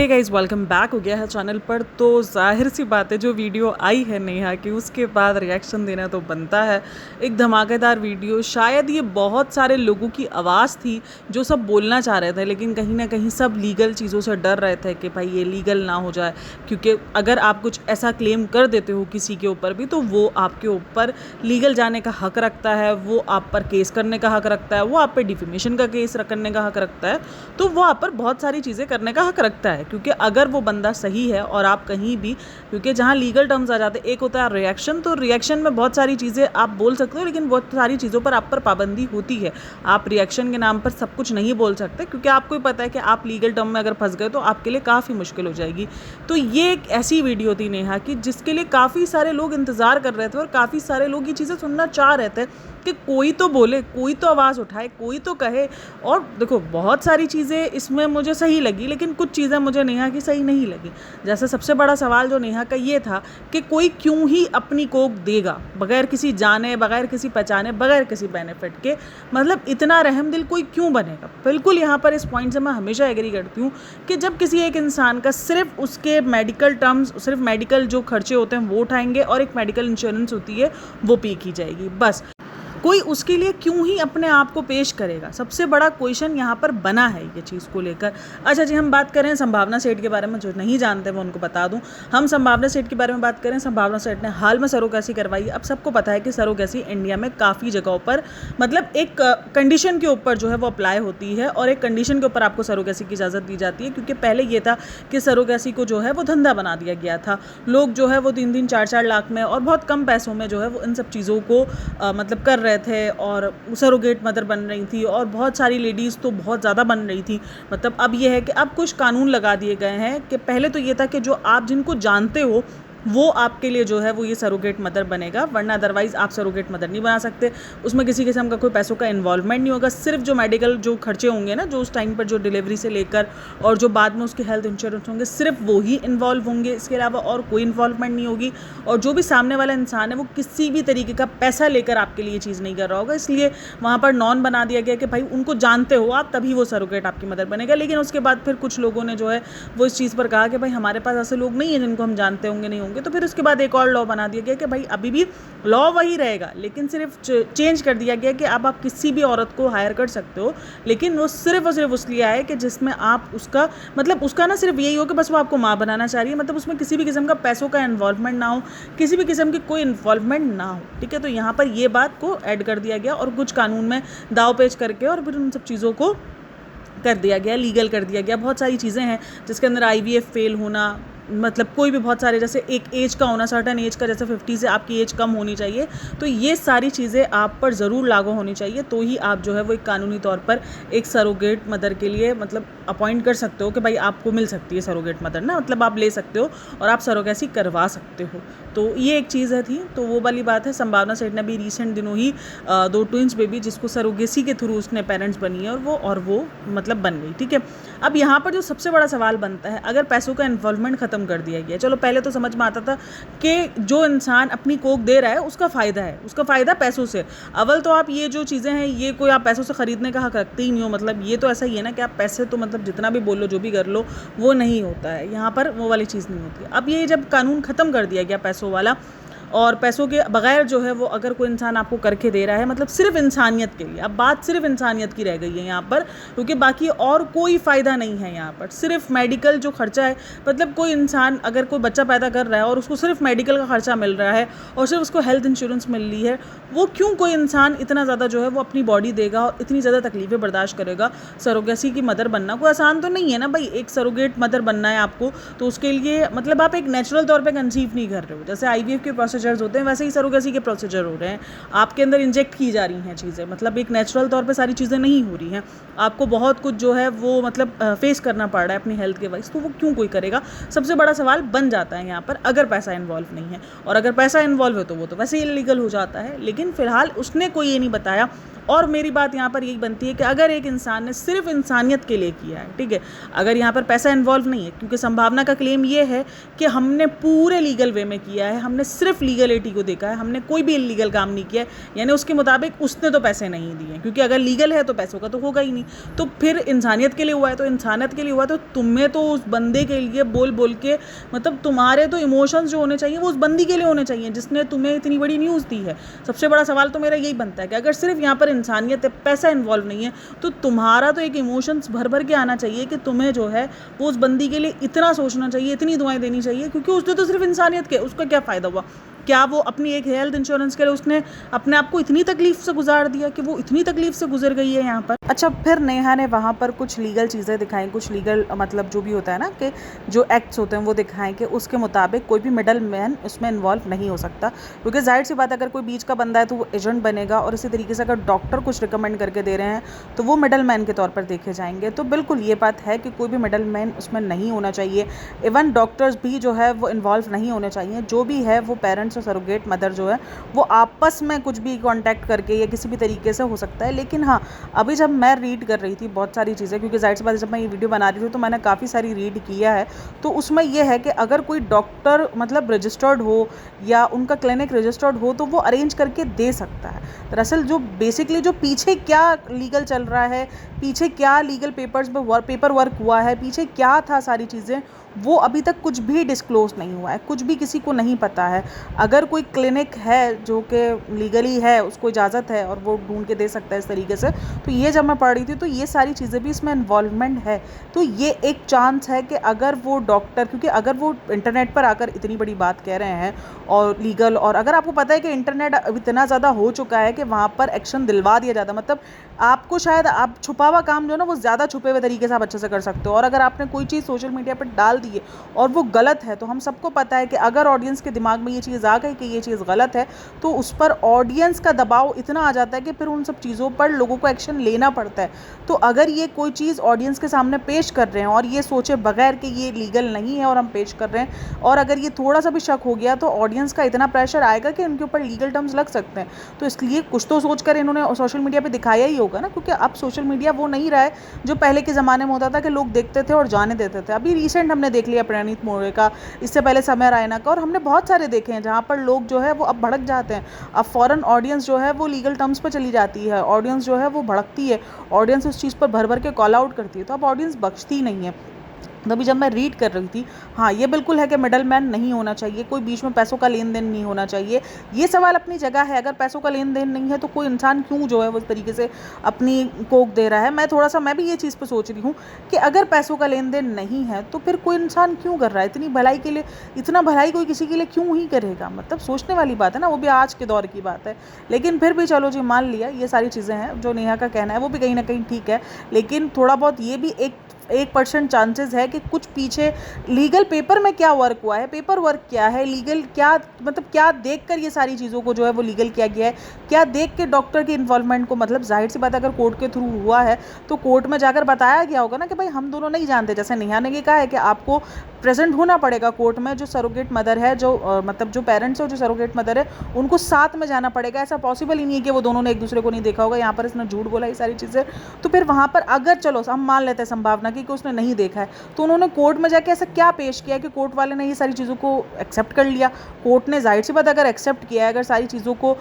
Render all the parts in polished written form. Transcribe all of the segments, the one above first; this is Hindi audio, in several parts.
हे गाइस, वेलकम बैक हो गया है चैनल पर। तो जाहिर सी बात है, जो वीडियो आई है नेहा की, उसके बाद रिएक्शन देना तो बनता है। एक धमाकेदार वीडियो, शायद ये बहुत सारे लोगों की आवाज़ थी जो सब बोलना चाह रहे थे, लेकिन कहीं ना कहीं सब लीगल चीज़ों से डर रहे थे कि भाई ये लीगल ना हो जाए, क्योंकि अगर आप कुछ ऐसा क्लेम कर देते हो किसी के ऊपर भी, तो वो आपके ऊपर लीगल जाने का हक रखता है, वो आप पर केस करने का हक रखता है, वो आप पर डिफेमेशन का केस करने का हक रखता है, तो वो आप पर बहुत सारी चीज़ें करने का हक रखता है। क्योंकि अगर वो बंदा सही है और आप कहीं भी, क्योंकि जहाँ लीगल टर्म्स आ जाते हैं, एक होता है रिएक्शन, तो रिएक्शन में बहुत सारी चीज़ें आप बोल सकते हो, लेकिन बहुत सारी चीज़ों पर आप पर पाबंदी होती है। आप रिएक्शन के नाम पर सब कुछ नहीं बोल सकते, क्योंकि आपको ही पता है कि आप लीगल टर्म में अगर फंस गए तो आपके लिए काफ़ी मुश्किल हो जाएगी। तो ये एक ऐसी वीडियो थी नेहा की, जिसके लिए काफ़ी सारे लोग इंतज़ार कर रहे थे और काफ़ी सारे लोग ये चीज़ें सुनना चाह रहे थे कि कोई तो बोले, कोई तो आवाज़ उठाए, कोई तो कहे। और देखो, बहुत सारी चीज़ें इसमें मुझे सही लगी, लेकिन कुछ चीज़ें मुझे नेहा की सही नहीं लगी। जैसे सबसे बड़ा सवाल जो नेहा का ये था कि कोई क्यों ही अपनी कोक देगा बगैर किसी जाने, बगैर किसी पहचाने, बगैर किसी बेनिफिट के। मतलब इतना रहम दिल कोई क्यों बनेगा। बिल्कुल यहाँ पर इस पॉइंट से मैं हमेशा एग्री करती हूँ कि जब किसी एक इंसान का सिर्फ उसके मेडिकल टर्म्स, सिर्फ मेडिकल जो खर्चे होते हैं वो उठाएंगे, और एक मेडिकल इंश्योरेंस होती है वो पे की जाएगी, बस। कोई उसके लिए क्यों ही अपने आप को पेश करेगा। सबसे बड़ा क्वेश्चन यहाँ पर बना है ये चीज़ को लेकर। अच्छा जी, हम बात करें संभावना सेठ के बारे में, जो नहीं जानते मैं उनको बता दूं। हम संभावना सेठ के बारे में बात करें, संभावना सेठ ने हाल में सरोगेसी करवाई। अब सबको पता है कि सरोगेसी इंडिया में काफ़ी जगहों पर, मतलब एक कंडीशन के ऊपर जो है वो अप्लाई होती है, और एक कंडीशन के ऊपर आपको सरोगेसी की इजाज़त दी जाती है। क्योंकि पहले ये था कि सरोगेसी को जो है वो धंधा बना दिया गया था। लोग जो है वो 3-3, 4-4 लाख में और बहुत कम पैसों में जो है वो इन सब चीज़ों को मतलब कर रहे थे, और सरोगेट मदर बन रही थी, और बहुत सारी लेडीज़ तो बहुत ज़्यादा बन रही थी। मतलब अब ये है कि अब कुछ कानून लगा दिए गए हैं कि पहले तो ये था कि जो आप जिनको जानते हो वो आपके लिए जो है वो ये सरोगेट मदर बनेगा, वरना अदरवाइज़ आप सरोगेट मदर नहीं बना सकते। उसमें किसी किस्म का कोई पैसों का इन्वॉल्वमेंट नहीं होगा। सिर्फ जो मेडिकल जो खर्चे होंगे ना, जो उस टाइम पर जो डिलीवरी से लेकर और जो बाद में उसके हेल्थ इंश्योरेंस होंगे, सिर्फ वो ही इन्वॉल्व होंगे, इसके अलावा और कोई इन्वॉल्वमेंट नहीं होगी। और जो भी सामने वाला इंसान है वो किसी भी तरीके का पैसा लेकर आपके लिए चीज़ नहीं कर रहा होगा। इसलिए वहाँ पर नॉन बना दिया गया कि भाई उनको जानते हो आप, तभी वो सरोगेट आपकी मदर बनेगा। लेकिन उसके बाद फिर कुछ लोगों ने जो है वो इस चीज़ पर कहा कि भाई हमारे पास ऐसे लोग नहीं हैं जिनको हम जानते होंगे, नहीं होंगे। तो फिर उसके बाद एक और लॉ बना दिया गया कि भाई अभी भी लॉ वही रहेगा, लेकिन सिर्फ चेंज कर दिया गया कि अब आप किसी भी औरत को हायर कर सकते हो, लेकिन वो सिर्फ और सिर्फ उसलिए आए कि जिसमें आप उसका, मतलब उसका ना सिर्फ यही हो कि बस वो आपको माँ बनाना चाह रही है। मतलब उसमें किसी भी किस्म का पैसों का इन्वॉल्वमेंट ना हो, किसी भी किस्म की कोई इन्वॉल्वमेंट ना हो, ठीक है। तो यहाँ पर ये बात को ऐड कर दिया गया और कुछ कानून में दाव पेच करके और फिर उन सब चीज़ों को कर दिया गया, लीगल कर दिया गया। बहुत सारी चीज़ें हैं जिसके अंदर IVF फेल होना, मतलब कोई भी बहुत सारे, जैसे एक एज का होना, सर्टन एज का, जैसे 50 से आपकी एज कम होनी चाहिए। तो ये सारी चीज़ें आप पर ज़रूर लागू होनी चाहिए, तो ही आप जो है वो एक कानूनी तौर पर एक सरोगेट मदर के लिए मतलब अपॉइंट कर सकते हो कि भाई आपको मिल सकती है सरोगेट मदर ना, मतलब आप ले सकते हो और आप सरोगेसी करवा सकते हो। तो ये एक चीज़ है थी, तो वो वाली बात है। संभावना सेठ ने भी रिसेंट दिनों ही 2 ट्विंस बेबी, जिसको सरोगेसी के थ्रू उसने पेरेंट्स बनी है, और वो मतलब बन गई, ठीक है। अब यहाँ पर जो सबसे बड़ा सवाल बनता है, अगर पैसों का इन्वॉल्वमेंट खत्म कर दिया गया, चलो पहले तो समझ में आता था कि जो इंसान अपनी कोक दे रहा है उसका फ़ायदा है, उसका फ़ायदा पैसों से। अव्वल तो आप ये जो चीज़ें हैं ये कोई आप पैसों से ख़रीदने का हक रखते ही नहीं हो। मतलब ये तो ऐसा ही है ना कि आप पैसे तो मतलब जितना भी बोल लो, जो भी कर लो, वो नहीं होता है। यहाँ पर वो वाली चीज़ नहीं होती। अब ये जब कानून ख़त्म कर दिया गया पैसों वाला, और पैसों के बगैर जो है वो अगर कोई इंसान आपको करके दे रहा है, मतलब सिर्फ इंसानियत के लिए, अब बात सिर्फ इंसानियत की रह गई है यहाँ पर, क्योंकि बाकी और कोई फ़ायदा नहीं है यहाँ पर। सिर्फ मेडिकल जो खर्चा है, मतलब कोई इंसान अगर कोई बच्चा पैदा कर रहा है और उसको सिर्फ मेडिकल का खर्चा मिल रहा है और सिर्फ उसको हेल्थ इंश्योरेंस मिल रही है, वो क्यों कोई इंसान इतना ज़्यादा जो है वो अपनी बॉडी देगा और इतनी ज़्यादा तकलीफ़ें बर्दाश्त करेगा। सरोगेसी की मदर बनना कोई आसान तो नहीं है ना भाई। एक सरोगेट मदर बनना है आपको, तो उसके लिए मतलब आप एक नेचुरल तौर पर कंसीव नहीं कर रहे हो। जैसे IVF के प्रोसेस होते हैं, वैसे ही सरोगेसी के प्रोसीजर हो रहे हैं। आपके अंदर इंजेक्ट की जा रही हैं चीज़ें, मतलब एक नेचुरल तौर पे सारी चीज़ें नहीं हो रही हैं। आपको बहुत कुछ जो है वो मतलब फेस करना पड़ रहा है अपनी हेल्थ के वाइज, तो वो क्यों कोई करेगा। सबसे बड़ा सवाल बन जाता है यहाँ पर, अगर पैसा इन्वॉल्व नहीं है। और अगर पैसा इन्वॉल्व है तो वो तो वैसे ही इलीगल हो जाता है। लेकिन फ़िलहाल उसने कोई ये नहीं बताया, और मेरी बात यहाँ पर यही बनती है कि अगर एक इंसान ने सिर्फ इंसानियत के लिए किया है, ठीक है, अगर यहाँ पर पैसा इन्वॉल्व नहीं है, क्योंकि संभावना का क्लेम ये है कि हमने पूरे लीगल वे में किया है, हमने सिर्फ लीगलिटी को देखा है, हमने कोई भी इलीगल काम नहीं किया है, यानी उसके मुताबिक उसने तो पैसे नहीं दिए, क्योंकि अगर लीगल है तो पैसों का तो होगा ही नहीं। तो फिर इंसानियत के लिए हुआ है तो इंसानियत के लिए हुआ, तो तुम्हें तो उस बंदे के लिए बोल बोल के, मतलब तुम्हारे तो इमोशंस जो होने चाहिए वो उस बंदी के लिए होने चाहिए जिसने तुम्हें इतनी बड़ी न्यूज़ दी है। सबसे बड़ा सवाल तो मेरा यही बनता है कि अगर सिर्फ यहाँ पर इंसानियत है, पैसा इन्वॉल्व नहीं है, तो तुम्हारा तो एक इमोशंस भर भर के आना चाहिए कि तुम्हें जो है वो उस बंदी के लिए इतना सोचना चाहिए, इतनी दुआएं देनी चाहिए, क्योंकि उसने तो सिर्फ इंसानियत के, उसका क्या फ़ायदा हुआ? क्या वो अपनी एक हेल्थ इंश्योरेंस के लिए उसने अपने आप को इतनी तकलीफ से गुजार दिया कि वो इतनी तकलीफ से गुजर गई है यहाँ पर। अच्छा, फिर नेहा ने वहाँ पर कुछ लीगल चीज़ें दिखाई, कुछ लीगल मतलब जो भी होता है ना कि जो एक्ट्स होते हैं वो दिखाएं कि उसके मुताबिक कोई भी मिडल मैन उसमें इन्वॉल्व नहीं हो सकता, क्योंकि जाहिर सी बात, अगर कोई बीच का बंदा है तो वो एजेंट बनेगा, और इसी तरीके से अगर डॉक्टर कुछ रिकमेंड करके दे रहे हैं तो वो मिडल मैन के तौर पर देखे जाएंगे। तो बिल्कुल ये बात है कि कोई भी मिडल मैन उसमें नहीं होना चाहिए। इवन डॉक्टर्स भी जो है वो इन्वॉल्व नहीं होने चाहिए। जो भी है वो पेरेंट्स और सरोगेट मदर जो है वो आपस में कुछ भी कांटेक्ट करके या किसी भी तरीके से हो सकता है। लेकिन हाँ, अभी जब मैं रीड कर रही थी बहुत सारी चीज़ें, क्योंकि जाहिर सी बात जब मैं ये वीडियो बना रही थी तो मैंने काफ़ी सारी रीड किया है, तो उसमें यह है कि अगर कोई डॉक्टर मतलब रजिस्टर्ड हो या उनका क्लिनिक रजिस्टर्ड हो तो वो अरेंज करके दे सकता है। दरअसल जो बेसिकली जो पीछे क्या लीगल चल रहा है, पीछे क्या लीगल पेपर वर्क हुआ है, पीछे क्या था, सारी चीज़ें वो अभी तक कुछ भी डिस्क्लोज नहीं हुआ है, कुछ भी किसी को नहीं पता है। अगर कोई क्लिनिक है जो कि लीगली है, उसको इजाज़त है और वो ढूंढ के दे सकता है इस तरीके से, तो ये जब मैं पढ़ रही थी तो ये सारी चीज़ें भी इसमें इन्वॉल्वमेंट है। तो ये एक चांस है कि अगर वो डॉक्टर, क्योंकि अगर वो इंटरनेट पर आकर इतनी बड़ी बात कह रहे हैं और लीगल, और अगर आपको पता है कि इंटरनेट अब इतना ज़्यादा हो चुका है कि वहाँ पर एक्शन दिलवा दिया जाता है, मतलब आपको शायद आप छुपा हुआ काम जो है ना वो ज़्यादा छुपे हुए तरीके से आप अच्छे से कर सकते हो। और अगर आपने कोई चीज़ सोशल मीडिया पर डाल दी है और वो गलत है, तो हम सबको पता है कि अगर ऑडियंस के दिमाग में ये चीज़ आ गई कि ये चीज़ गलत है, तो उस पर ऑडियंस का दबाव इतना आ जाता है कि फिर उन सब चीज़ों पर लोगों को एक्शन लेना पड़ता है। तो अगर ये कोई चीज़ ऑडियंस के सामने पेश कर रहे हैं और ये सोचे बगैर कि ये लीगल नहीं है और हम पेश कर रहे हैं, और अगर ये थोड़ा सा भी शक हो गया तो ऑडियंस का इतना प्रेशर आएगा कि उनके ऊपर लीगल टर्म्स लग सकते हैं। तो इसलिए कुछ तो सोच कर इन्होंने सोशल मीडिया पर दिखाया ही होगा ना, क्योंकि अब सोशल मीडिया वो नहीं रहा है जो पहले के ज़माने में होता था कि लोग देखते थे और जाने देते थे। अभी रिसेंट हमने देख लिया प्रणीत मोरे का, इससे पहले समय रैना का, और हमने बहुत सारे देखे हैं जहाँ पर लोग जो है वो अब भड़क जाते हैं। अब फॉरेन ऑडियंस जो है वो लीगल टर्म्स पर चली जाती है, ऑडियंस जो है वो भड़कती है, ऑडियंस उस चीज़ पर भर भर के कॉल आउट करती है, तो अब ऑडियंस बख्शती नहीं है। तभी जब मैं रीड कर रही थी, हाँ ये बिल्कुल है कि मिडल मैन नहीं होना चाहिए, कोई बीच में पैसों का लेन देन नहीं होना चाहिए। ये सवाल अपनी जगह है, अगर पैसों का लेन देन नहीं है तो कोई इंसान क्यों जो है वो इस तरीके से अपनी कोक दे रहा है। मैं भी ये चीज़ पर सोच रही हूँ कि अगर पैसों का लेन देन नहीं है तो फिर कोई इंसान क्यों कर रहा है इतनी भलाई के लिए, इतना भलाई कोई किसी के लिए क्यों ही करेगा। मतलब सोचने वाली बात है ना, वो भी आज के दौर की बात है। लेकिन फिर भी चलो जी, मान लिया ये सारी चीज़ें हैं, जो नेहा का कहना है वो भी कहीं ना कहीं ठीक है, लेकिन थोड़ा बहुत ये भी 1% चांसेस है कि कुछ पीछे लीगल पेपर में क्या वर्क हुआ है, पेपर वर्क क्या है, लीगल क्या, मतलब क्या देखकर ये सारी चीज़ों को जो है वो लीगल किया गया है, क्या देख के डॉक्टर की इन्वॉल्वमेंट को, मतलब जाहिर सी बात अगर कोर्ट के थ्रू हुआ है तो कोर्ट में जाकर बताया गया होगा ना कि भाई हम दोनों नहीं जानते। जैसे नेहा ने ये कहा है कि आपको प्रेजेंट होना पड़ेगा कोर्ट में, जो सरोगेट मदर है, जो मतलब जो पेरेंट्स है और जो सरोगेट मदर है, उनको साथ में जाना पड़ेगा। ऐसा पॉसिबल ही नहीं है कि वो दोनों ने एक दूसरे को नहीं देखा होगा। यहाँ पर इसने झूठ बोला, ये सारी चीज़ें, तो फिर वहाँ पर अगर चलो हम मान लेते हैं संभावना की कि उसने नहीं देखा है, तो उन्होंने कोर्ट में जाके ऐसा क्या पेश किया कि कोर्ट वाले ने ये सारी चीज़ों को एक्सेप्ट कर लिया। कोर्ट ने जाहिर सी बात अगर एक्सेप्ट किया है, अगर सारी चीज़ों को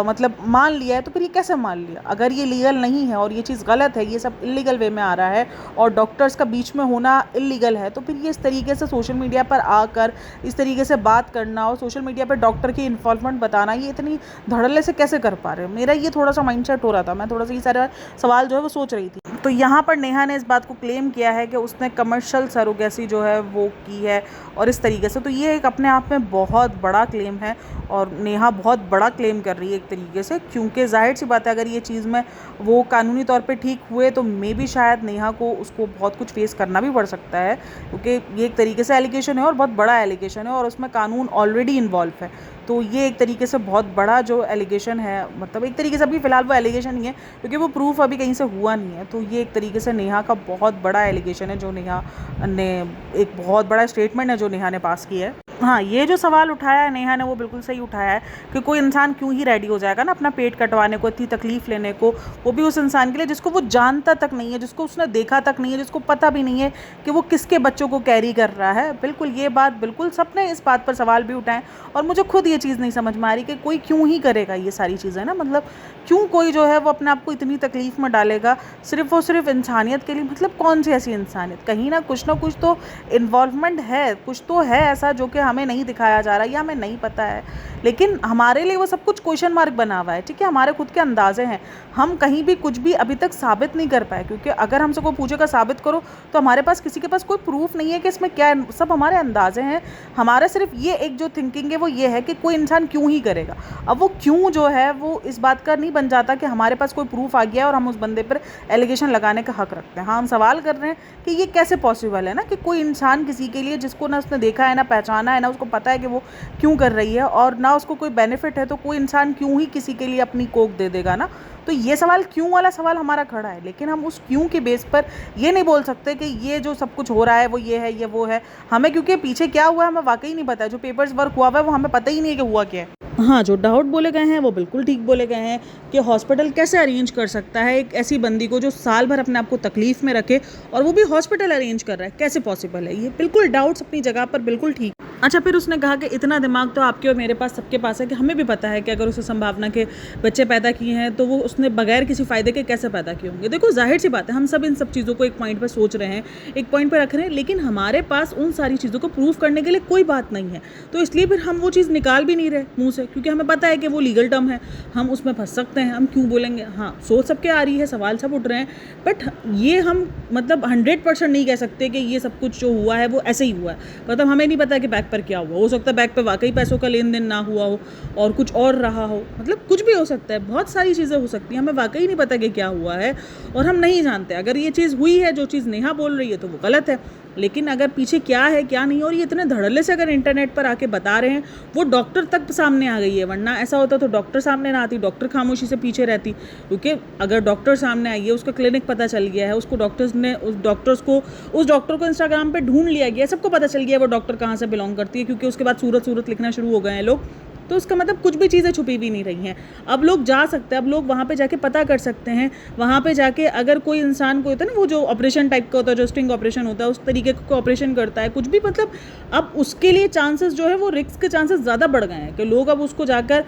मतलब मान लिया है, तो फिर ये कैसे मान लिया। अगर ये लीगल नहीं है और ये चीज़ गलत है, ये सब इलीगल वे में आ रहा है और डॉक्टर्स का बीच में होना इलीगल है, तो फिर ये इस तरीके से सोशल मीडिया पर आकर इस तरीके से बात करना और सोशल मीडिया पर डॉक्टर की इन्वॉल्वमेंट बताना, ये इतनी धड़ल्ले से कैसे कर पा रहे हो। मेरा ये थोड़ा सा माइंडसेट हो रहा था, मैं थोड़ा सा ये सारा सवाल जो है वो सोच रही थी। तो यहाँ पर नेहा ने इस बात को क्लेम किया है कि उसने कमर्शियल सरोगेसी जो है वो की है और इस तरीके से, तो ये एक अपने आप में बहुत बड़ा क्लेम है और नेहा बहुत बड़ा क्लेम कर रही है एक तरीके से, क्योंकि जाहिर सी बात है अगर ये चीज़ में वो कानूनी तौर पे ठीक हुए तो मे भी शायद नेहा को उसको बहुत कुछ फेस करना भी पड़ सकता है, क्योंकि ये एक तरीके से एलिगेशन है और बहुत बड़ा एलिगेशन है और उसमें कानून ऑलरेडी इन्वॉल्व है। तो ये एक तरीके से बहुत बड़ा जो एलिगेशन है, मतलब एक तरीके से अभी फ़िलहाल वो एलिगेशन ही है क्योंकि वो प्रूफ अभी कहीं से हुआ नहीं है। तो ये एक तरीके से नेहा का बहुत बड़ा एलिगेशन है, जो नेहा ने एक बहुत बड़ा स्टेटमेंट है जो नेहा ने पास किया है। हाँ, ये जो सवाल उठाया है नेहा ने वो बिल्कुल सही उठाया है कि कोई इंसान क्यों ही रेडी हो जाएगा ना अपना पेट कटवाने को, इतनी तकलीफ़ लेने को, वो भी उस इंसान के लिए जिसको वो जानता तक नहीं है, जिसको उसने देखा तक नहीं है, जिसको पता भी नहीं है कि वो किसके बच्चों को कैरी कर रहा है। बिल्कुल ये बात बिल्कुल सबने इस बात पर सवाल भी उठाए और मुझे खुद ये चीज़ नहीं समझ में आ रही कि कोई क्यों ही करेगा ये सारी चीज़ें ना, मतलब क्यों कोई जो है वो अपने आप को इतनी तकलीफ़ में डालेगा सिर्फ़ और सिर्फ़ इंसानियत के लिए। मतलब कौन सी ऐसी इंसानियत, कहीं ना कुछ तो इन्वॉल्वमेंट है, कुछ तो है ऐसा जो कि हमें नहीं दिखाया जा रहा या हमें नहीं पता है, लेकिन हमारे लिए वो सब कुछ क्वेश्चन मार्क बना हुआ है। ठीक है, हमारे खुद के अंदाजे हैं, हम कहीं भी कुछ भी अभी तक साबित नहीं कर पाए, क्योंकि अगर हमसे कोई पूछेगा साबित करो तो हमारे पास किसी के पास कोई प्रूफ नहीं है कि इसमें क्या है, सब हमारे अंदाजे हैं। हमारा सिर्फ ये एक जो थिंकिंग है वो ये है कि कोई इंसान क्यों ही करेगा। अब वो क्यों जो है वो इस बात का नहीं बन जाता कि हमारे पास कोई प्रूफ आ गया और हम उस बंदे पर एलिगेशन लगाने का हक रखते हैं। हाँ, हम सवाल कर रहे हैं कि ये कैसे पॉसिबल है ना कि कोई इंसान किसी के लिए जिसको ना उसने देखा है, ना पहचाना है, ना उसको पता है कि वो क्यों कर रही है और ना उसको कोई बेनिफिट है, तो कोई इंसान क्यों ही किसी के लिए अपनी कोक दे देगा ना। तो ये सवाल क्यों वाला सवाल हमारा खड़ा है, लेकिन हम उस क्यों के बेस पर ये नहीं बोल सकते कि ये जो सब कुछ हो रहा है वो ये है, ये वो है। हमें क्योंकि पीछे क्या हुआ है हमें वाकई नहीं पता है, जो पेपर्स वर्क हुआ है वो हमें पता ही नहीं है कि हुआ क्या है। हाँ, जो डाउट बोले गए हैं वो बिल्कुल ठीक बोले गए हैं कि हॉस्पिटल कैसे अरेंज कर सकता है एक ऐसी बंदी को जो साल भर अपने आप को तकलीफ़ में रखे, और वो भी हॉस्पिटल अरेंज कर रहा है, कैसे पॉसिबल है। ये बिल्कुल डाउट्स अपनी जगह पर बिल्कुल ठीक। अच्छा, फिर उसने कहा कि इतना दिमाग तो आपके और मेरे पास सबके पास है कि हमें भी पता है कि अगर उसे संभावना के बच्चे पैदा किए हैं तो वो उसने बगैर किसी फ़ायदे के कैसे पैदा किए होंगे। देखो, जाहिर सी बात है, हम सब इन सब चीज़ों को एक पॉइंट पर सोच रहे हैं, एक पॉइंट पर रख रहे हैं, लेकिन हमारे पास उन सारी चीज़ों को प्रूव करने के लिए कोई बात नहीं है। तो इसलिए फिर हम वो चीज़ निकाल भी नहीं रहे मुँह से, क्योंकि हमें पता है कि वो लीगल टर्म है, हम उसमें फंस सकते हैं। हम क्यों बोलेंगे? हाँ, सोच सबके आ रही है, सवाल सब उठ रहे हैं, बट ये हम मतलब 100% नहीं कह सकते कि ये सब कुछ जो हुआ है वो ऐसे ही हुआ है। मतलब हमें नहीं पता कि बैक पर क्या हुआ, हो सकता है बैक पे वाकई पैसों का लेन देन ना हुआ हो और कुछ और रहा हो, मतलब कुछ भी हो सकता है, बहुत सारी चीज़ें हो सकती हैं, हमें वाकई नहीं पता कि क्या हुआ है और हम नहीं जानते। अगर ये चीज़ हुई है, जो चीज़ नेहा बोल रही है, तो वो गलत है, लेकिन अगर पीछे क्या है क्या नहीं, और ये इतने धड़ल्ले से अगर इंटरनेट पर आके बता रहे हैं, वो डॉक्टर तक सामने आ गई है, वरना ऐसा होता तो डॉक्टर सामने ना आती, डॉक्टर खामोशी से पीछे रहती। क्योंकि अगर डॉक्टर सामने आई है, उसका क्लिनिक पता चल गया है, उसको डॉक्टर्स ने उस डॉक्टर को इंस्टाग्राम पे ढूंढ लिया गया, सबको पता चल गया वो डॉक्टर कहाँ से बिलोंग करती है, क्योंकि उसके बाद सूरत लिखना शुरू हो गए हैं लोग, तो उसका मतलब कुछ भी चीज़ें छुपी भी नहीं रही हैं। अब लोग जा सकते हैं, अब लोग वहाँ पे जाके पता कर सकते हैं, वहाँ पे जाके अगर कोई इंसान को होता है ना, वो जो ऑपरेशन टाइप का होता है, जो स्टिंग ऑपरेशन होता है, उस तरीके का ऑपरेशन करता है, कुछ भी, मतलब अब उसके लिए चांसेस जो है वो रिस्क के चांसेस ज़्यादा बढ़ गए हैं कि लोग अब उसको जाकर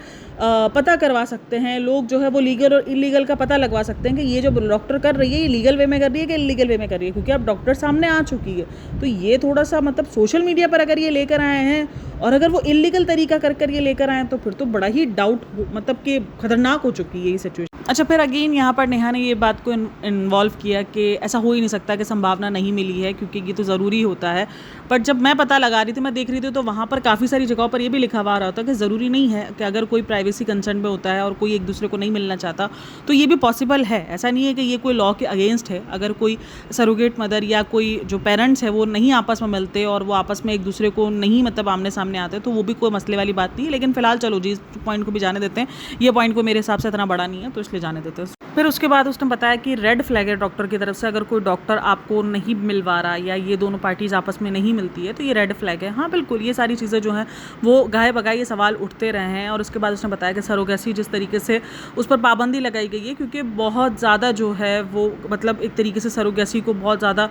पता करवा सकते हैं, लोग जो है वो लीगल और इलीगल का पता लगवा सकते हैं कि ये जो डॉक्टर कर रही है ये लीगल वे में कर रही है कि इलीगल वे में कर रही है, क्योंकि अब डॉक्टर सामने आ चुकी है। तो ये थोड़ा सा मतलब सोशल मीडिया पर अगर ये लेकर आए हैं और अगर वो इलीगल तरीका कर ये लेकर आए तो फिर तो बड़ा ही डाउट मतलब कि खतरनाक हो चुकी है ये सिचुएशन। अच्छा, फिर अगेन यहाँ पर नेहा ने ये बात को इन्वॉल्व किया कि ऐसा हो ही नहीं सकता कि संभावना नहीं मिली है, क्योंकि ये तो ज़रूरी होता है। बट जब मैं पता लगा रही थी, मैं देख रही थी, तो वहाँ पर काफ़ी सारी जगहों पर ये भी लिखा हुआ आ रहा होता कि ज़रूरी नहीं है कि अगर कोई प्राइवेसी कंसर्न में होता है और कोई एक दूसरे को नहीं मिलना चाहता तो ये भी पॉसिबल है। ऐसा नहीं है कि ये कोई लॉ के अगेंस्ट है। अगर कोई सरोगेट मदर या कोई जो पेरेंट्स है वो नहीं आपस में मिलते और वो आपस में एक दूसरे को नहीं मतलब आमने सामने आते, तो वो भी कोई मसले वाली बात नहीं है। लेकिन फिलहाल चलो जी, इस पॉइंट को भी जाने देते हैं, ये पॉइंट को मेरे हिसाब से इतना बड़ा नहीं है, तो इसलिए जाने देते हैं। फिर उसके बाद उसने बताया कि रेड फ्लैग है डॉक्टर की तरफ से, अगर कोई डॉक्टर आपको नहीं मिलवा रहा या ये दोनों पार्टीज आपस में नहीं मिलती है तो ये रेड फ्लैग है। हाँ बिल्कुल, ये सारी चीज़ें जो हैं वो गाहे बगाए ये सवाल उठते रहे हैं। और उसके बाद उसने बताया कि सरोगेसी जिस तरीके से उस पर पाबंदी लगाई गई है, क्योंकि बहुत ज़्यादा जो है वो मतलब एक तरीके से सरोगेसी को बहुत ज़्यादा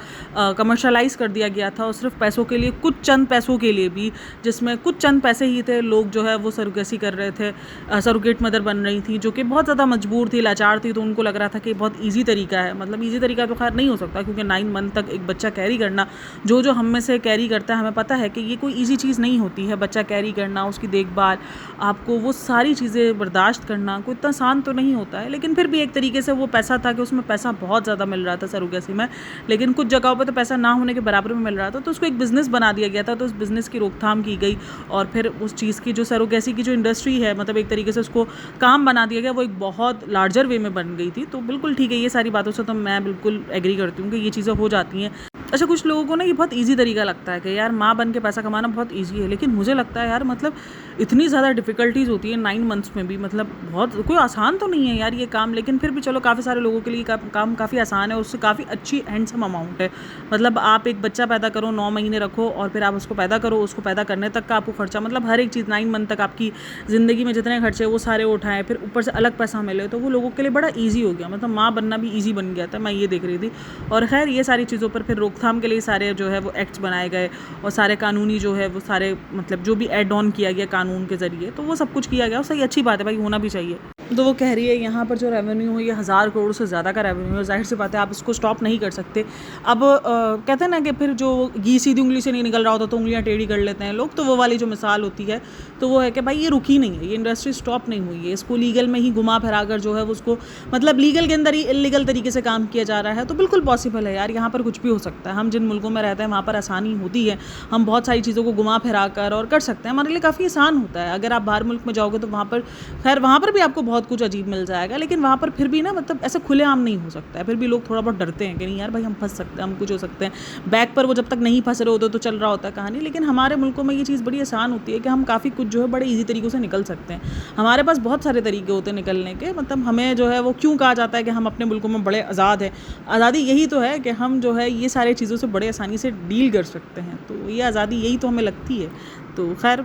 कमर्शलाइज़ कर दिया गया था, और सिर्फ पैसों के लिए, कुछ चंद पैसों के लिए भी, जिसमें कुछ चंद पैसे ही थे, लोग जो है वो सरोगेसी कर रहे थे, सरोगेट मदर बन रही थी, जो कि बहुत ज़्यादा मजबूर थी, लाचार थी, तो उनको लग रहा था कि बहुत ईजी तरीका है। मतलब ईजी तरीका तो खैर नहीं हो सकता, क्योंकि 9 मंथ तक एक बच्चा कैरी करना, जो हम में से कैरी करता है हमें पता है कि ये कोई ईजी चीज़ नहीं होती है। बच्चा कैरी करना, उसकी देखभाल, आपको वो सारी चीज़ें बर्दाश्त करना कोई इतना आसान तो नहीं होता है। लेकिन फिर भी एक तरीके से वो पैसा था कि उसमें पैसा बहुत ज़्यादा मिल रहा था सरोगेसी में, लेकिन कुछ जगहों पर तो पैसा ना होने के बराबर में मिल रहा था, तो उसको एक बिज़नेस बना दिया गया था। तो उस बिज़नेस की रोकथाम की गई, और फिर उस चीज़ की जो सरोगेसी की जो इंडस्ट्री है, मतलब एक तरीके से उसको काम बना दिया गया, वो एक बहुत लार्जर वे में बन गई थी। तो बिल्कुल ठीक है, ये सारी बातों से तो मैं बिल्कुल एग्री करती हूँ कि ये चीज़ें हो जाती हैं। अच्छा, कुछ लोगों को ना ये बहुत ईज़ी तरीका लगता है कि यार माँ बन के पैसा कमाना बहुत ईज़ी है, लेकिन मुझे लगता है यार मतलब इतनी ज़्यादा डिफ़िकल्टीज़ होती है 9 मंथ्स में भी, मतलब बहुत कोई आसान तो नहीं है यार ये काम, लेकिन फिर भी चलो काफ़ी सारे लोगों के लिए काम काफ़ी आसान है, उससे काफ़ी अच्छी हैंडसम अमाउंट है। मतलब आप एक बच्चा पैदा करो, 9 महीने रखो और फिर आप उसको पैदा करो, उसको पैदा करने तक का आपको खर्चा, मतलब हर एक चीज़ 9 मंथ तक आपकी ज़िंदगी में जितने खर्चे वो सारे उठाएँ, फिर ऊपर से अलग पैसा मिले, तो वो लोगों के लिए बड़ा ईज़ी हो गया। मतलब माँ बनना भी ईज़ी बन गया था, मैं ये देख रही थी। और ख़ैर ये सारी चीज़ों पर फिर रोकथाम के लिए सारे जो है वो एक्ट्स बनाए गए और सारे कानूनी जो है वो सारे मतलब जो भी ऐड ऑन किया गया कानून के ज़रिए, तो वो सब कुछ किया गया और सही अच्छी बात है भाई, होना भी चाहिए। तो वो कह रही है यहाँ पर जो रेवेन्यू है ये 1000 करोड़ से ज़्यादा का रेवेन्यू है, ज़ाहिर सी बात है आप इसको स्टॉप नहीं कर सकते। अब कहते हैं ना कि फिर जो घी सीधी उंगली से नहीं निकल रहा होता तो उंगलियाँ टेढ़ी कर लेते हैं लोग, तो वो वाली जो मिसाल होती है तो वो है कि भाई ये रुकी नहीं है, ये इंडस्ट्री स्टॉप नहीं हुई है, इसको लीगल में ही घुमा फिरा कर जो है उसको मतलब लीगल के अंदर ही इलीगल तरीके से काम किया जा रहा है। तो बिल्कुल पॉसिबल है यार, यहाँ पर कुछ भी हो सकता है। हम जिन मुल्कों में रहते हैं वहाँ पर आसानी होती है, हम बहुत सारी चीज़ों को घुमा फिरा कर और कर सकते हैं, हमारे लिए काफ़ी आसान होता है। अगर आप बाहर मुल्क में जाओगे तो वहाँ पर खैर वहाँ पर भी आपको बहुत कुछ अजीब मिल जाएगा, लेकिन वहाँ पर फिर भी ना मतलब ऐसे खुलेआम नहीं हो सकता है, फिर भी लोग थोड़ा बहुत डरते हैं कि नहीं यार भाई हम फंस सकते हैं, हम कुछ हो सकते हैं। बैक पर वो जब तक नहीं फंस रहे होते तो चल रहा होता है कहानी, लेकिन हमारे मुल्कों में ये चीज़ बड़ी आसान होती है कि हम काफ़ी कुछ जो है बड़े ईजी तरीक़ों से निकल सकते हैं। हमारे पास बहुत सारे तरीके होते हैं निकलने के, मतलब हमें जो है वो क्यों कहा जाता है कि हम अपने मुल्कों में बड़े आज़ाद हैं। आज़ादी यही तो है कि हम जो है ये सारी चीज़ों से बड़े आसानी से डील कर सकते हैं, तो ये आज़ादी यही तो हमें लगती है। तो खैर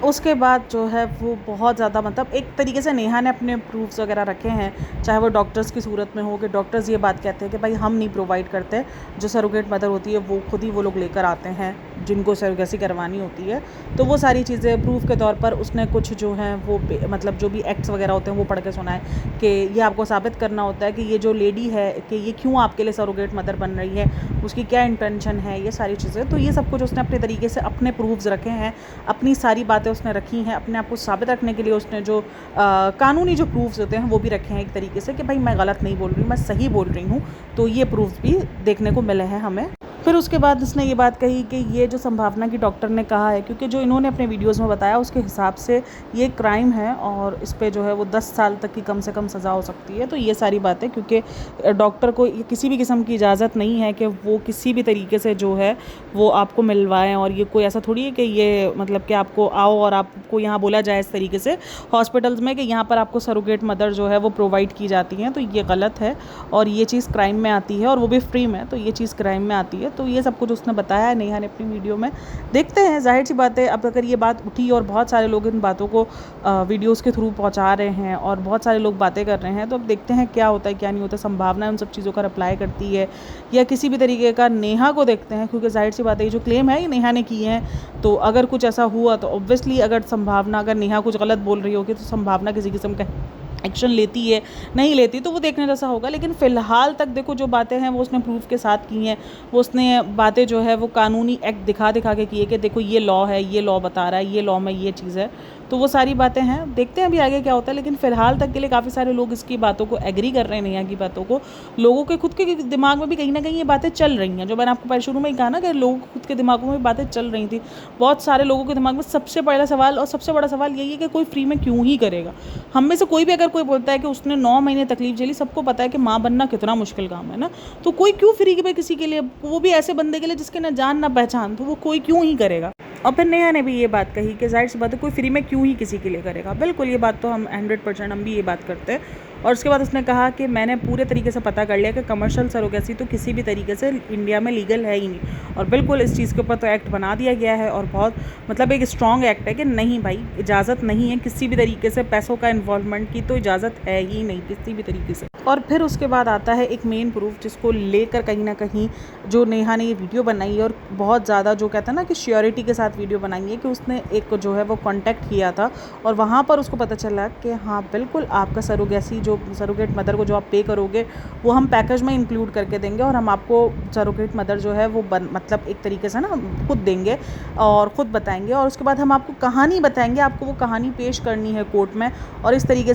उसके बाद जो है वो बहुत ज़्यादा मतलब एक तरीके से नेहा ने अपने प्रूफ्स वगैरह रखे हैं, चाहे वो डॉक्टर्स की सूरत में हो कि डॉक्टर्स ये बात कहते हैं कि भाई हम नहीं प्रोवाइड करते, जो सरोगेट मदर होती है वो खुद ही वो लोग लेकर आते हैं जिनको सरोगेसी करवानी होती है। तो वो सारी चीज़ें प्रूफ के तौर पर उसने कुछ जो हैं वो मतलब जो भी एक्ट्स वगैरह होते हैं वो पढ़ के सुनाए कि ये आपको साबित करना होता है कि ये जो लेडी है कि ये क्यों आपके लिए सरोगेट मदर बन रही है, उसकी क्या इंटेंशन है, ये सारी चीज़ें। तो ये सब कुछ उसने अपने तरीके से अपने प्रूफ्स रखे हैं, अपनी सारी बातें उसने रखी हैं, अपने आप को साबित रखने के लिए उसने जो कानूनी जो प्रूफ्स होते हैं वो भी रखे हैं एक तरीके से कि भाई मैं गलत नहीं बोल रही हूँ, मैं सही बोल रही हूँ। तो ये प्रूफ्स भी देखने को मिले हैं हमें। फिर उसके बाद उसने ये बात कही कि ये जो संभावना की डॉक्टर ने कहा है, क्योंकि जो इन्होंने अपने वीडियोज़ में बताया उसके हिसाब से ये क्राइम है और इस पे जो है वो 10 साल तक की कम से कम सज़ा हो सकती है। तो ये सारी बातें, क्योंकि डॉक्टर को किसी भी किस्म की इजाज़त नहीं है कि वो किसी भी तरीके से जो है वो आपको मिलवाएं, और ये कोई ऐसा थोड़ी है कि ये मतलब कि आपको आओ और आपको यहाँ बोला जाए इस तरीके से हॉस्पिटल्स में कि यहाँ पर आपको सरोगेट मदर जो है वो प्रोवाइड की जाती हैं। तो ये गलत है और ये चीज़ क्राइम में आती है, और वो भी फ्री में, तो ये चीज़ क्राइम में आती है। तो ये सब कुछ उसने बताया है नेहा ने अपनी वीडियो में। देखते हैं, जाहिर सी बात है अब अगर ये बात उठी और बहुत सारे लोग इन बातों को वीडियोस के थ्रू पहुंचा रहे हैं और बहुत सारे लोग बातें कर रहे हैं, तो अब देखते हैं क्या होता है क्या नहीं होता। संभावना उन सब चीज़ों का रिप्लाई करती है या किसी भी तरीके का नेहा को देखते हैं, क्योंकि जाहिर सी बात है ये जो क्लेम है ये नेहा ने की है। तो अगर कुछ ऐसा हुआ तो ऑब्वियसली अगर संभावना, अगर नेहा कुछ गलत बोल रही होगी तो संभावना किसी किस्म का एक्शन लेती है नहीं लेती तो वो देखने जैसा होगा। लेकिन फ़िलहाल तक देखो जो बातें हैं वो उसने प्रूफ के साथ की हैं, वो उसने बातें जो है वो कानूनी एक्ट दिखा दिखा के की है कि देखो ये लॉ है, ये लॉ बता रहा है, ये लॉ में ये चीज़ है। तो वो सारी बातें हैं, देखते हैं अभी आगे क्या होता है। लेकिन फ़िलहाल तक के लिए काफ़ी सारे लोग इसकी बातों को एग्री कर रहे हैं, नेहा की बातों को। लोगों के खुद के दिमाग में भी कहीं ना कहीं ये बातें चल रही हैं, जो मैंने आपको पहले शुरू में ही कहा ना कि लोगों के खुद के दिमागों में बातें चल रही थी। बहुत सारे लोगों के दिमाग में सबसे पहला सवाल और सबसे बड़ा सवाल यही है कि कोई फ्री में क्यों ही करेगा। हम में से कोई भी अगर कोई बोलता है कि उसने 9 महीने तकलीफ झेली, सबको पता है कि माँ बनना कितना मुश्किल काम है ना, तो कोई क्यों फ्री के पे किसी के लिए, वो भी ऐसे बंदे के लिए जिसके ना जान ना पहचान, तो वो कोई क्यों ही करेगा। और फिर नेहा ने भी ये बात कही कि जाहिर सी बात है कोई फ्री में क्यों ही किसी के लिए करेगा। बिल्कुल ये बात तो हम 100% हम भी ये बात करते हैं। और उसके बाद उसने कहा कि मैंने पूरे तरीके से पता कर लिया कि कमर्शियल सरोगेसी तो किसी भी तरीके से इंडिया में लीगल है ही नहीं। और बिल्कुल इस चीज़ के ऊपर तो एक्ट बना दिया गया है और बहुत मतलब एक स्ट्रॉन्ग एक्ट है कि नहीं भाई इजाज़त नहीं है किसी भी तरीके से पैसों का इन्वॉल्वमेंट की, तो इजाज़त है ही नहीं किसी भी तरीके से। और फिर उसके बाद आता है एक मेन प्रूफ जिसको लेकर कहीं ना कहीं जो नेहा ने ये वीडियो बनाई है और बहुत ज़्यादा जो कहता है ना कि श्योरिटी के साथ वीडियो बनाई है, कि उसने एक जो है वो कॉन्टैक्ट किया था और वहाँ पर उसको पता चला कि हाँ बिल्कुल आपका सरोगेसी जो सरोगेट मदर को जो आप पे करोगे वो हम पैकेज में इंक्लूड करके देंगे, और हम आपको सरोगेट मदर जो है वो मतलब एक तरीके से ना खुद देंगे और ख़ुद बताएंगे, और उसके बाद हम आपको कहानी बताएंगे, आपको वो कहानी पेश करनी है कोर्ट में और इस तरीके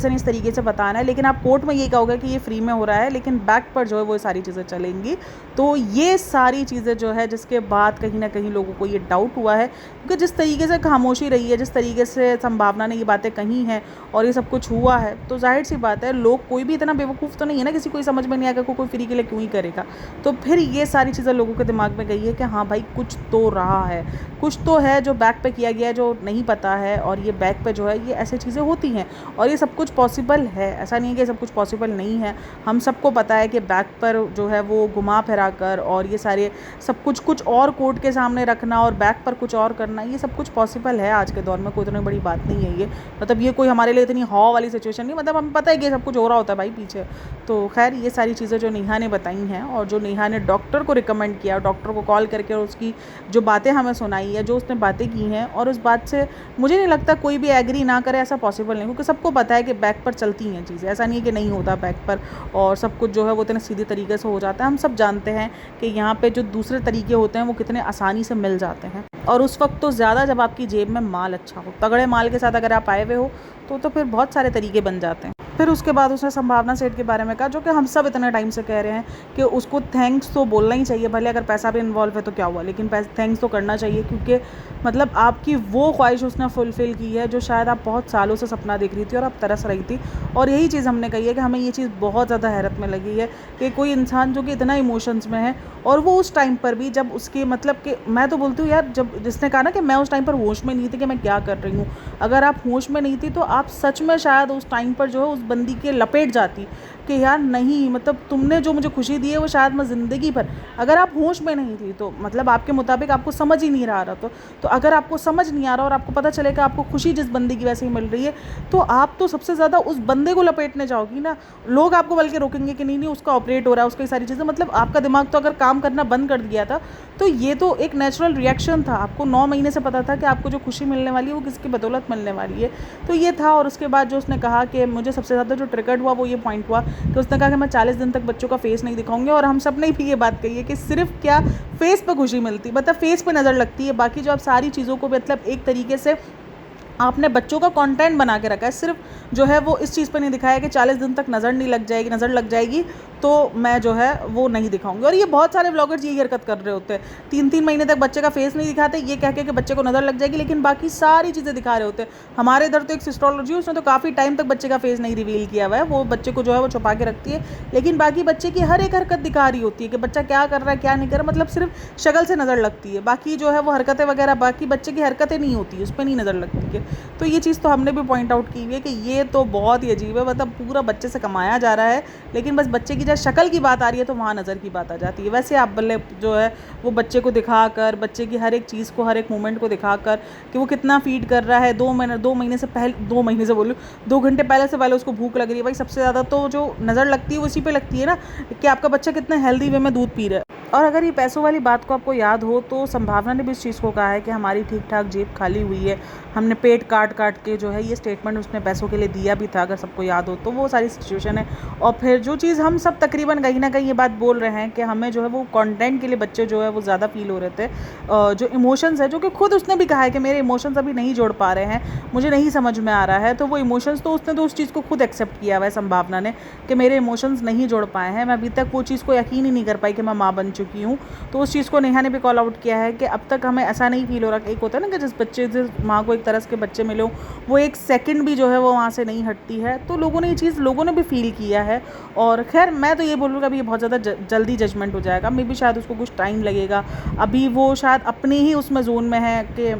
से बताना है। लेकिन आप कोर्ट में ये कहोगे कि ये फ्री में हो रहा है, लेकिन बैक पर जो है वो सारी चीज़ें चलेंगी। तो ये सारी चीज़ें जो है जिसके बाद कहीं ना कहीं लोगों को ये डाउट हुआ है, क्योंकि जिस तरीके से खामोशी रही है, जिस तरीके से संभावना ने ये बातें कही हैं और ये सब कुछ हुआ है, तो जाहिर सी बात है लोग, कोई भी इतना बेवकूफ़ तो नहीं है ना, किसी को समझ में नहीं आएगा कोई फ्री के लिए क्यों ही करेगा। तो फिर ये सारी चीज़ें लोगों के दिमाग में गई है कि हाँ भाई कुछ तो रहा है, कुछ तो है जो बैक पे किया गया है जो नहीं पता है, और ये बैक पे जो है ये ऐसी चीज़ें होती हैं और ये सब कुछ पॉसिबल है। ऐसा नहीं है कि सब कुछ पॉसिबल नहीं है, हम सबको पता है कि बैक पर जो है वो घुमा फिरा कर और ये सारे सब कुछ और कोर्ट के सामने रखना और बैक पर कुछ और करना, ये सब कुछ पॉसिबल है आज के दौर में, कोई इतनी बड़ी बात नहीं है ये। मतलब ये कोई हमारे लिए इतनी हॉ वाली सिचुएशन नहीं, मतलब हमें पता है कि सब कुछ हो रहा होता है भाई पीछे। तो खैर ये सारी चीज़ें जो नेहा ने बताई हैं और जो नेहा ने डॉक्टर को रिकमेंड किया, डॉक्टर को कॉल करके और उसकी जो बातें हमें सुनाई है, जो उसने बातें की हैं, और उस बात से मुझे नहीं लगता कोई भी एग्री ना करे, ऐसा पॉसिबल नहीं, क्योंकि सबको पता है कि बैक पर चलती हैं चीज़ें, ऐसा नहीं है कि नहीं होता बैक पर और सब कुछ जो है वो इतने सीधे तरीके से हो जाता है। हम सब जानते हैं कि यहाँ पे जो दूसरे तरीके होते हैं वो कितने आसानी से मिल जाते हैं, और उस वक्त तो ज़्यादा जब आपकी जेब में माल अच्छा हो, तगड़े माल के साथ अगर आप आए हुए हो तो फिर बहुत सारे तरीके बन जाते हैं। फिर उसके बाद उसने संभावना सेठ के बारे में कहा, जो कि हम सब इतने टाइम से कह रहे हैं कि उसको थैंक्स तो बोलना ही चाहिए, भले अगर पैसा भी इन्वॉल्व है तो क्या हुआ, लेकिन थैंक्स तो करना चाहिए, क्योंकि मतलब आपकी वो ख्वाहिश उसने फुलफ़िल की है जो शायद आप बहुत सालों से सपना देख रही थी और आप तरस रही थी। और यही चीज़ हमने कही है कि हमें ये चीज़ बहुत ज़्यादा हैरत में लगी है कि कोई इंसान जो कि इतना इमोशंस में है, और वो उस टाइम पर भी जब उसके मतलब कि मैं तो बोलती हूँ यार, जब जिसने कहा ना कि मैं उस टाइम पर होश में नहीं थी कि मैं क्या कर रही हूँ, अगर आप होश में नहीं थी तो आप सच में शायद उस टाइम पर जो है उस बंदी के लपेट जाती कि यार नहीं, मतलब तुमने जो मुझे खुशी दी है वो शायद मैं ज़िंदगी भर, अगर आप होश में नहीं थी तो मतलब आपके मुताबिक आपको समझ ही नहीं रहा तो अगर आपको समझ नहीं आ रहा और आपको पता चलेगा आपको खुशी जिस बंदे की वैसे ही मिल रही है, तो आप तो सबसे ज़्यादा उस बंदे को लपेटने जाओगी ना। लोग आपको बल्कि रोकेंगे कि नहीं उसका ऑपरेट हो रहा है, उसकी सारी चीज़ें, मतलब आपका दिमाग तो अगर काम करना बंद कर दिया था, तो ये तो एक नेचुरल रिएक्शन था। आपको 9 महीने से पता था कि आपको जो खुशी मिलने वाली है वो किसकी बदौलत मिलने वाली है, तो ये था। और उसके बाद जो उसने कहा कि मुझे सबसे ज़्यादा जो ट्रिगर्ड हुआ वो ये पॉइंट हुआ कि उसने कहा कि मैं 40 दिन तक बच्चों का फेस नहीं दिखाऊंगी, और हम सब ने भी ये बात कही है कि सिर्फ क्या फेस पे खुशी मिलती, मतलब फेस पे नज़र लगती है, बाकी जो आप सारी चीज़ों को मतलब एक तरीके से आपने बच्चों का कंटेंट बना के रखा है, सिर्फ जो है वो इस चीज़ पे नहीं दिखाया कि 40 दिन तक नज़र लग जाएगी तो मैं जो है वो नहीं दिखाऊंगी। और ये बहुत सारे व्लॉगर्स यही हरकत कर रहे होते हैं, 3-3 महीने तक बच्चे का फेस नहीं दिखाते, ये कह के कि बच्चे को नज़र लग जाएगी, लेकिन बाकी सारी चीज़ें दिखा रहे होते हैं। हमारे इधर तो एक सिस्टोलॉजी, उसने तो काफ़ी टाइम तक बच्चे का फेस नहीं रिवील किया हुआ है, वो बच्चे को जो है वो छुपा के रखती है, लेकिन बाकी बच्चे की हर एक हरकत दिखा रही होती है कि बच्चा क्या कर रहा है क्या नहीं कर रहा, मतलब सिर्फ शक्ल से नज़र लगती है, बाकी जो है वो हरकतें वगैरह बाकी बच्चे की हरकतें नहीं होती, उस पर नहीं नज़र लगती है। तो ये चीज़ तो हमने भी पॉइंट आउट की हुई है कि ये तो बहुत ही अजीब है, मतलब पूरा बच्चे से कमाया जा रहा है, लेकिन बस बच्चे की जब शक्ल की बात आ रही है तो वहाँ नज़र की बात आ जाती है। वैसे आप बल्ले जो है वो बच्चे को दिखाकर, बच्चे की हर एक चीज़ को, हर एक मोमेंट को दिखाकर कि वो कितना फीड कर रहा है, 2 महीने से पहले, 2 महीने से बोलूँ 2 घंटे पहले उसको भूख लग रही है, भाई सबसे ज़्यादा तो जो नज़र लगती है उसी पे लगती है ना, कि आपका बच्चा कितना हेल्दी वे में दूध पी रहा है। और अगर ये पैसों वाली बात को आपको याद हो तो संभावना ने भी इस चीज़ को कहा है कि हमारी ठीक ठाक जेब खाली हुई है, हमने पेट काट के जो है ये स्टेटमेंट उसने पैसों के लिए दिया भी था, अगर सबको याद हो तो वो सारी सिचुएशन है। और फिर जो चीज़ हम सब तकरीबन कहीं ना कहीं ये बात बोल रहे हैं कि हमें जो है वो कंटेंट के लिए बच्चे जो है वो ज़्यादा फील हो रहे थे, जो इमोशंस है, जो कि खुद उसने भी कहा है कि मेरे इमोशंस अभी नहीं जोड़ पा रहे हैं, मुझे नहीं समझ में आ रहा है, तो वो इमोशंस तो उसने तो उस चीज़ को खुद एक्सेप्ट किया हुआ है संभावना ने कि मेरे इमोशंस नहीं जोड़ पाए हैं, मैं अभी तक वो चीज़ को यकीन ही नहीं कर पाई कि मैं माँ बन चुकी हूँ। तो उस चीज़ को नेहा ने भी कॉल आउट किया है कि अब तक हमें ऐसा नहीं फील हो रहा, एक होता है ना कि जिस माँ को एक तरस के बच्चे मिले वो एक सेकंड भी जो है वो वहाँ से नहीं हटती है, तो लोगों ने ये चीज़ लोगों ने भी फील किया है। और खैर मैं तो ये बोलूँगा अभी ये बहुत ज़्यादा जल्दी जजमेंट हो जाएगा, मे भी शायद उसको कुछ टाइम लगेगा, अभी वो शायद अपने ही उसमें जोन में है कि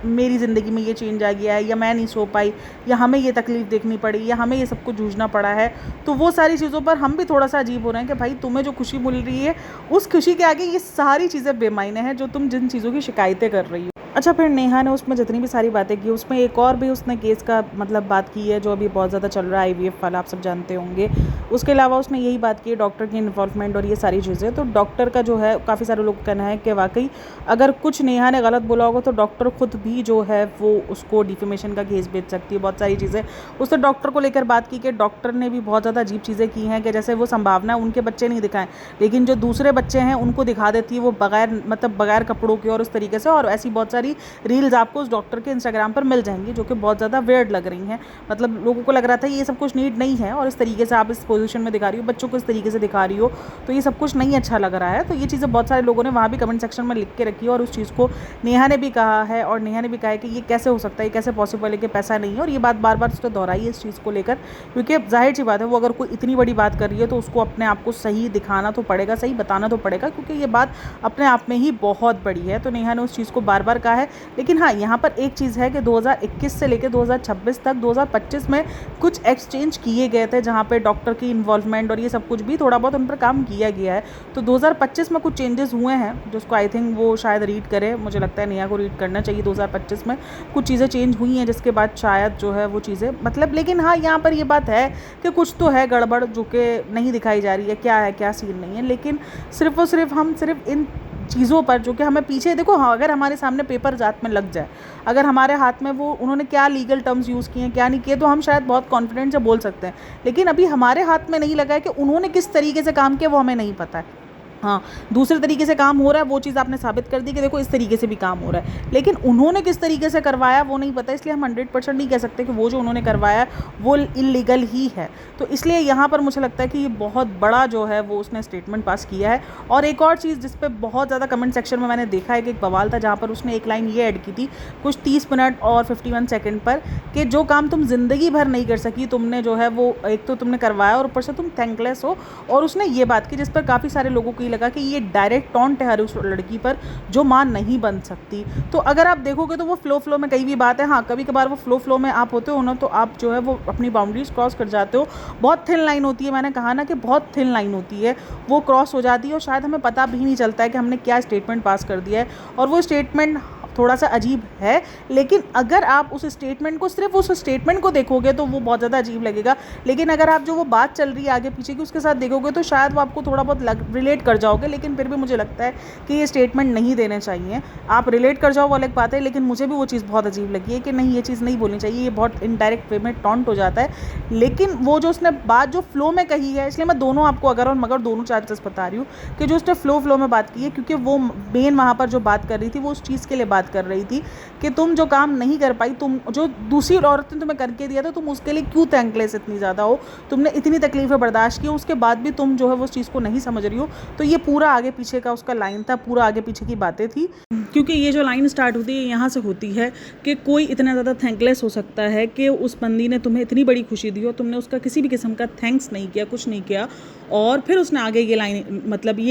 मेरी ज़िंदगी में ये चेंज आ गया है, या मैं नहीं सो पाई, या हमें ये तकलीफ़ देखनी पड़ी, या हमें ये सब कुछ जूझना पड़ा है, तो वो सारी चीज़ों पर हम भी थोड़ा सा अजीब हो रहे हैं कि भाई तुम्हें जो खुशी मिल रही है उस खुशी के आगे ये सारी चीज़ें बेमायने हैं जो तुम जिन चीज़ों की शिकायतें कर रही हो। अच्छा, फिर नेहा ने उसमें जितनी भी सारी बातें की उसमें एक और भी उसने केस का मतलब बात की है जो अभी बहुत ज़्यादा चल रहा है, IVF वाला, आप सब जानते होंगे। उसके अलावा उसने यही बात की है डॉक्टर की इन्वॉल्वमेंट और ये सारी चीज़ें। तो डॉक्टर का जो है काफ़ी सारे लोग कहना है कि वाकई अगर कुछ नेहा ने गलत बोला होगा तो डॉक्टर खुद भी जो है वो उसको डिफेमेशन का केस भेज सकती है, बहुत सारी चीज़ें। उसने डॉक्टर को लेकर बात की कि डॉक्टर ने भी बहुत ज़्यादा अजीब चीज़ें की हैं कि जैसे वो संभावना उनके बच्चे नहीं दिखाएं, लेकिन जो दूसरे बच्चे हैं उनको दिखा देती है वो बगैर कपड़ों के और उस तरीके से, और ऐसी बहुत सारी सारी रील्स आपको उस डॉक्टर के इंस्टाग्राम पर मिल जाएंगी जो कि बहुत ज़्यादा वियर्ड लग रही हैं। मतलब लोगों को लग रहा था ये सब कुछ नीड नहीं है और इस तरीके से आप इस पोजीशन में दिखा रही हो, बच्चों को इस तरीके से दिखा रही हो, तो ये सब कुछ नहीं अच्छा लग रहा है। तो ये चीज़ें बहुत सारे लोगों ने वहाँ भी कमेंट सेक्शन में लिख के रखी है और उस चीज़ को नेहा ने भी कहा है और नेहा ने भी कहा है कि ये कैसे हो सकता है, ये कैसे पॉसिबल है कि पैसा नहीं है। और ये बात बार बार उसने दोहराई है इस चीज़ को लेकर, क्योंकि जाहिर सी बात है वो अगर कोई इतनी बड़ी बात कर रही है तो उसको अपने आप को सही दिखाना तो पड़ेगा, सही बताना तो पड़ेगा, क्योंकि ये बात अपने आप में ही बहुत बड़ी है। तो नेहा ने उस चीज़ को बार बार कहा है। लेकिन हाँ, यहाँ पर एक चीज़ है कि 2021 से लेकर 2026 तक 2025 में कुछ एक्सचेंज किए गए थे जहाँ पे डॉक्टर की इन्वॉल्वमेंट और ये सब कुछ भी थोड़ा बहुत उन पर काम किया गया है। तो 2025 में कुछ चेंजेस हुए हैं जिसको आई थिंक वो शायद रीड करे, मुझे लगता है नेहा को रीड करना चाहिए। 2025 में कुछ चीज़ें चेंज हुई हैं जिसके बाद शायद जो है वो चीज़ें मतलब, लेकिन हाँ यहाँ पर ये बात है कि कुछ तो है गड़बड़ जो कि नहीं दिखाई जा रही है, क्या है क्या सीन नहीं है। लेकिन सिर्फ और सिर्फ हम सिर्फ इन चीज़ों पर जो कि हमें पीछे देखो, हाँ अगर हमारे सामने पेपर जात में लग जाए, अगर हमारे हाथ में वो उन्होंने क्या लीगल टर्म्स यूज़ किए हैं क्या नहीं किए, तो हम शायद बहुत कॉन्फिडेंट से बोल सकते हैं। लेकिन अभी हमारे हाथ में नहीं लगा है कि उन्होंने किस तरीके से काम किया, वो हमें नहीं पता है। हाँ, दूसरे तरीके से काम हो रहा है वो चीज़ आपने साबित कर दी कि देखो इस तरीके से भी काम हो रहा है, लेकिन उन्होंने किस तरीके से करवाया वो नहीं पता। इसलिए हम 100% नहीं कह सकते कि वो जो उन्होंने करवाया वो इलीगल ही है। तो इसलिए यहाँ पर मुझे लगता है कि ये बहुत बड़ा जो है वो उसने स्टेटमेंट पास किया है। और एक और चीज़ जिस पर बहुत ज़्यादा कमेंट सेक्शन में मैंने देखा है कि एक बवाल था, जहाँ पर उसने एक लाइन ये ऐड की थी कुछ 30 मिनट और 51 सेकेंड पर, कि जो काम तुम ज़िंदगी भर नहीं कर सकी तुमने जो है वो एक तो तुमने करवाया और ऊपर से तुम थैंकलेस हो। और उसने ये बात की जिस पर काफ़ी सारे लोगों को लगा कि ये डायरेक्ट टॉन्ट है उस लड़की पर जो मां नहीं बन सकती। तो अगर आप देखोगे तो वो फ्लो में कई भी बात है। हाँ, कभी कभार वो फ्लो में आप होते हो ना, तो आप जो है वो अपनी बाउंड्रीज क्रॉस कर जाते हो। बहुत थिन लाइन होती है, मैंने कहा ना कि बहुत थिन लाइन होती है, वो क्रॉस हो जाती है और शायद हमें पता भी नहीं चलता है कि हमने क्या स्टेटमेंट पास कर दिया है। और वो स्टेटमेंट थोड़ा सा अजीब है, लेकिन अगर आप उस स्टेटमेंट को सिर्फ उस स्टेटमेंट को देखोगे तो वो बहुत ज़्यादा अजीब लगेगा। लेकिन अगर आप जो वो बात चल रही है आगे पीछे की उसके साथ देखोगे तो शायद वो आपको थोड़ा बहुत रिलेट कर जाओगे। लेकिन फिर भी मुझे लगता है कि ये स्टेटमेंट नहीं देने चाहिए। आप रिलेट कर जाओ वो अलग बात है, लेकिन मुझे भी वो चीज़ बहुत अजीब लगी है कि नहीं, ये चीज़ नहीं बोलनी चाहिए, ये बहुत इनडायरेक्ट वे में टॉन्ट हो जाता है। लेकिन वो जो उसने बात जो फ्लो में कही है, इसलिए मैं दोनों आपको अगर और मगर दोनों चार्जेस बता रही हूँ कि जो उसने फ्लो में बात की है, क्योंकि वो मेन वहाँ पर जो बात कर रही थी वो उस चीज़ के लिए बात कर रही थी कि तुम जो काम नहीं कर पाई, तुम जो दूसरी औरत ने तुम्हें करके दिया था, तुम उसके लिए क्यों थैंकलेस इतनी ज़्यादा हो, तुमने इतनी तकलीफ़ें बर्दाश्त की, उसके बाद भी तुम जो है वो उस चीज़ को नहीं समझ रही हो। तो ये पूरा आगे पीछे का उसका लाइन था, पूरा आगे पीछे की बातें थी। क्योंकि ये जो लाइन स्टार्ट होती है यहाँ से होती है कि कोई इतना ज़्यादा थैंकलेस हो सकता है कि उस बंदी ने तुम्हें इतनी बड़ी खुशी दी और तुमने उसका किसी भी किस्म का थैंक्स नहीं किया, कुछ नहीं किया। और फिर उसने आगे ये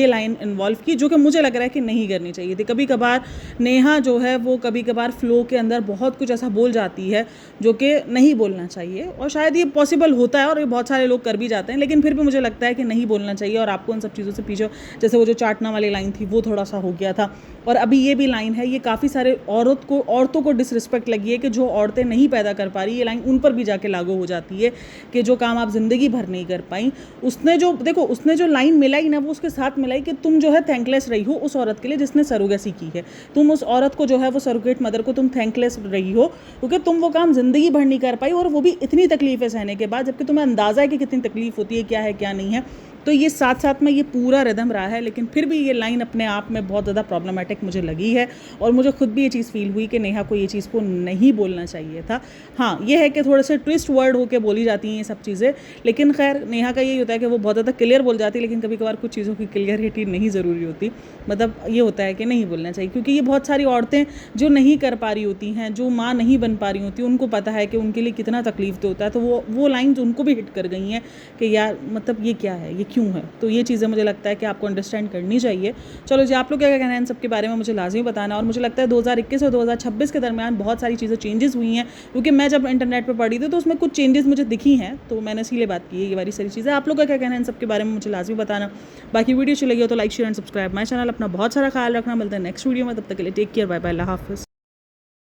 लाइन इन्वॉल्व की जो कि मुझे लग रहा है कि नहीं करनी चाहिए थी। कभी कभार नेहा जो है वो कभी कभार फ्लो के अंदर बहुत कुछ ऐसा बोल जाती है जो कि नहीं बोलना चाहिए, और शायद ये पॉसिबल होता है और ये बहुत सारे लोग कर भी जाते हैं, लेकिन फिर भी मुझे लगता है कि नहीं बोलना चाहिए। और आपको उन सब चीज़ों से पीछे, जैसे वो जो चाटना वाली लाइन थी वो थोड़ा सा हो गया था, और अभी ये भी लाइन है, ये काफ़ी सारे औरतों को डिसरिस्पेक्ट लगी है कि जो औरतें नहीं पैदा कर पा रही, ये लाइन उन पर भी जाके लागू हो जाती है कि जो काम आप ज़िंदगी भर नहीं कर पाई। उसने जो लाइन मिलाई ना, वो उसके साथ मिलाई कि तुम जो है थैंकलेस रही हो उस औरत के लिए जिसने सरोगेसी की है। तुम उस औरत को जो है वो सरोगेट मदर को तुम थैंकलेस रही हो क्योंकि तुम वो काम ज़िंदगी भर नहीं कर पाई, और वो भी इतनी तकलीफ़ें सहने के बाद, जबकि तुम्हें अंदाज़ा है कि कितनी तकलीफ़ होती है, क्या है क्या नहीं है। तो ये साथ साथ में ये पूरा रिदम रहा है, लेकिन फिर भी ये लाइन अपने आप में बहुत ज़्यादा प्रॉब्लमेटिक मुझे लगी है, और मुझे खुद भी ये चीज़ फील हुई कि नेहा को ये चीज़ को नहीं बोलना चाहिए था। हाँ, ये है कि थोड़े से ट्विस्ट वर्ड होकर बोली जाती हैं ये सब चीज़ें, लेकिन खैर नेहा का यही होता है कि वो बहुत ज़्यादा क्लियर बोल जाती है, लेकिन कभी कभार कुछ चीज़ों की क्लियरिटी नहीं ज़रूरी होती। मतलब ये होता है कि नहीं बोलना चाहिए, क्योंकि ये बहुत सारी औरतें जो नहीं कर पा रही होती हैं, जो माँ नहीं बन पा रही होती, उनको पता है कि उनके लिए कितना तकलीफ तो होता है। तो वो लाइन उनको भी हिट कर गई हैं कि यार मतलब ये क्या है, ये क्यों है। तो ये चीज़ें मुझे लगता है कि आपको अंडरस्टैंड करनी चाहिए। चलो जी, आप लोग क्या कहना है इन सब के बारे में मुझे लाजमी बताना। और मुझे लगता है 2021 और 2026 के दरमियान बहुत सारी चीज़ें चेंजेस हुई हैं, क्योंकि मैं जब इंटरनेट पर पढ़ी थी तो उसमें कुछ चेंजेस मुझे दिखी हैं, तो मैंने इसीलिए बात की है ये वाली सारी चीज़ें। आप लोग का क्या कहना है इन सब के बारे में मुझे लाजमी बताना। बाकी वीडियो अच्छी लगी हो तो like share and subscribe my channel. अपना बहुत सारा ख्याल रखना, मिलता है नेक्स्ट वीडियो में, तब तक के लिए टेक केयर, बाय बाय, अल्लाह हाफिज़।